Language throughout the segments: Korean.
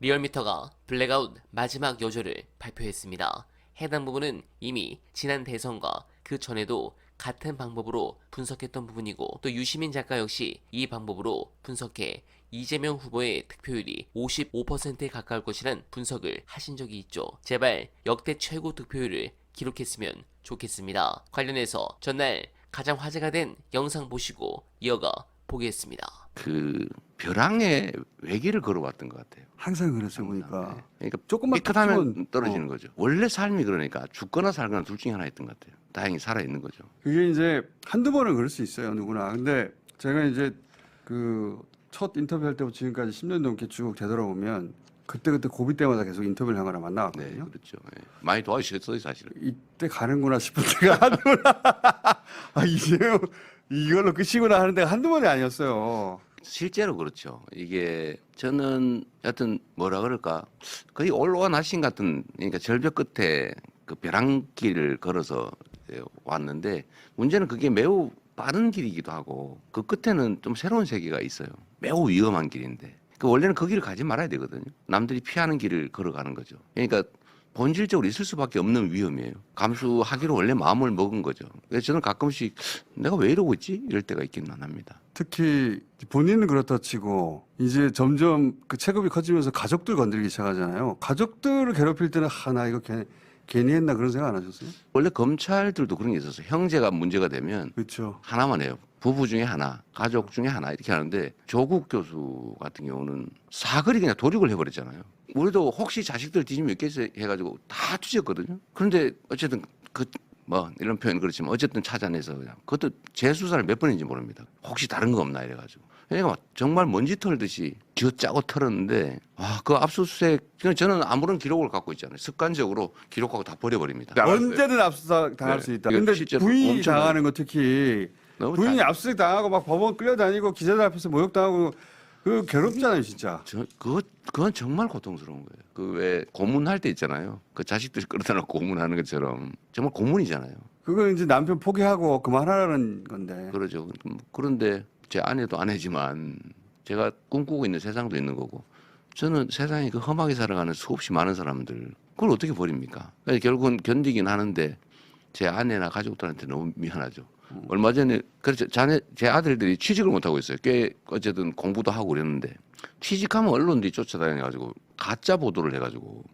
리얼미터가 블랙아웃 마지막 여조를 발표했습니다. 해당 부분은 이미 지난 대선과 그 전에도 같은 방법으로 분석했던 부분이고, 또 유시민 작가 역시 이 방법으로 분석해 이재명 후보의 득표율이 55%에 가까울 것이란 분석을 하신 적이 있죠. 제발 역대 최고 득표율을 기록했으면 좋겠습니다. 관련해서 전날 가장 화제가 된 영상 보시고 이어가 보겠습니다. 그 벼랑에 외길을 걸어왔던 것 같아요. 항상 그랬어요 보니까. 네. 그러니까 조금만 삐끗하면 삐끗하면, 떨어지는 거죠. 원래 삶이 그러니까 죽거나 살거나 둘 중에 하나였던 것 같아요. 다행히 살아 있는 거죠. 그게 이제 한두 번은 그럴 수 있어요 누구나. 근데 제가 이제 그 첫 인터뷰할 때부터 지금까지 10년 넘게 쭉 되돌아보면 그때그때 고비 때마다 계속 인터뷰를 하거나 네, 만나왔거든요. 그렇죠. 네. 많이 도와주셨어요, 사실은. 이때 가는구나 싶을 때가 한두 번. 아 이제요 이걸로 끝이구나 하는 데가 한두 번이 아니었어요. 실제로 그렇죠. 이게 저는 여튼 뭐라 그럴까 거의 올로아나신 같은, 그러니까 절벽 끝에 그 벼랑길을 걸어서 왔는데, 문제는 그게 매우 빠른 길이기도 하고 그 끝에는 좀 새로운 세계가 있어요. 매우 위험한 길인데 그 원래는 그 길을 가지 말아야 되거든요. 남들이 피하는 길을 걸어가는 거죠. 그러니까 본질적으로 있을 수밖에 없는 위험이에요. 감수하기로 원래 마음을 먹은 거죠. 그래서 저는 가끔씩 내가 왜 이러고 있지? 이럴 때가 있기는 합니다. 특히 본인은 그렇다 치고 이제 점점 그 체급이 커지면서 가족들 건들기 시작하잖아요. 가족들을 괴롭힐 때는 나 이거 괜히 했나 그런 생각 안 하셨어요? 원래 검찰들도 그런 게 있었어요. 형제가 문제가 되면 그렇죠. 하나만 해요. 부부 중에 하나, 가족 중에 하나 이렇게 하는데, 조국 교수 같은 경우는 사거리 그냥 도륙을 해버렸잖아요. 우리도 혹시 자식들 뒤지면 있겠어 해가지고 다 뒤졌거든요. 그런데 어쨌든 이런 표현 그렇지만 어쨌든 찾아내서 그냥 그것도 재수사를 몇 번인지 모릅니다. 혹시 다른 거 없나 이래가지고. 그러니까 정말 먼지 털듯이 쥐어짜고 털었는데, 그 압수수색, 저는 아무런 기록을 갖고 있잖아요. 습관적으로 기록하고 다 버려버립니다. 언제든 압수수색 당할 네. 수 있다. 이거 근데 실제로 부인이 엄청나요. 당하는 거 특히 너무 부인이 압수수색 당하고 막 법원 끌려다니고 기자들 앞에서 모욕당하고 그 괴롭잖아요 진짜. 그건 정말 고통스러운 거예요. 그 왜 고문할 때 있잖아요. 그 자식들이 끌어다 놓고 고문하는 것처럼 정말 고문이잖아요. 그건 이제 남편 포기하고 그만하라는 건데. 그러죠. 그런데 제 아내도 아내지만 제가 꿈꾸고 있는 세상도 있는 거고, 저는 세상에 그 험하게 살아가는 수없이 많은 사람들, 그걸 어떻게 버립니까? 그러니까 결국은 견디긴 하는데 제 아내나 가족들한테 너무 미안하죠. 얼마 전에 그렇죠. 제 아들들이 취직을 못 하고 있어요. 꽤 어쨌든 공부도 하고 그랬는데, 취직하면 언론들이 쫓아다녀가지고 가짜 보도를 해가지고.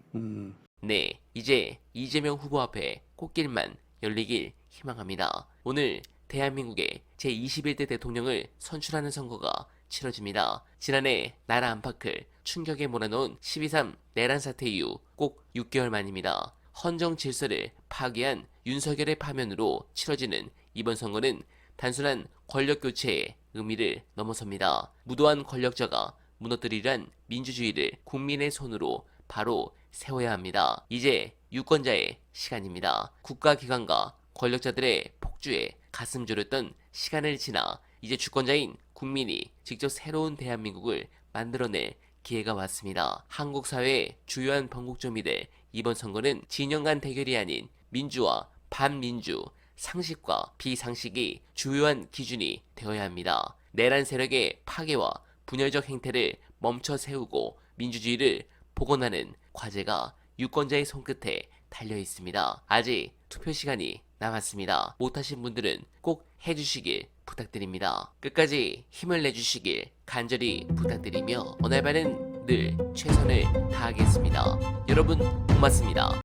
네, 이제 이재명 후보 앞에 꽃길만 열리길 희망합니다. 오늘 대한민국의 제21대 대통령을 선출하는 선거가 치러집니다. 지난해 나라 안팎을 충격에 몰아넣은 12.3 내란 사태 이후 꼭 6개월 만입니다. 헌정 질서를 파괴한 윤석열의 파면으로 치러지는 이번 선거는 단순한 권력 교체의 의미를 넘어섭니다. 무도한 권력자가 무너뜨리란 민주주의를 국민의 손으로 바로 세워야 합니다. 이제 유권자의 시간입니다. 국가기관과 권력자들의 폭주에 가슴 졸였던 시간을 지나 이제 주권자인 국민이 직접 새로운 대한민국을 만들어낼 기회가 왔습니다. 한국 사회의 주요한 변곡점이 될 이번 선거는 진영 간 대결이 아닌 민주와 반민주, 상식과 비상식이 주요한 기준이 되어야 합니다. 내란 세력의 파괴와 분열적 행태를 멈춰 세우고 민주주의를 복원하는 과제가 유권자의 손끝에 달려 있습니다. 아직 투표 시간이 남았습니다. 못하신 분들은 꼭 해주시길 부탁드립니다. 끝까지 힘을 내주시길 간절히 부탁드리며 오늘 밤은 늘 최선을 다하겠습니다. 여러분 고맙습니다.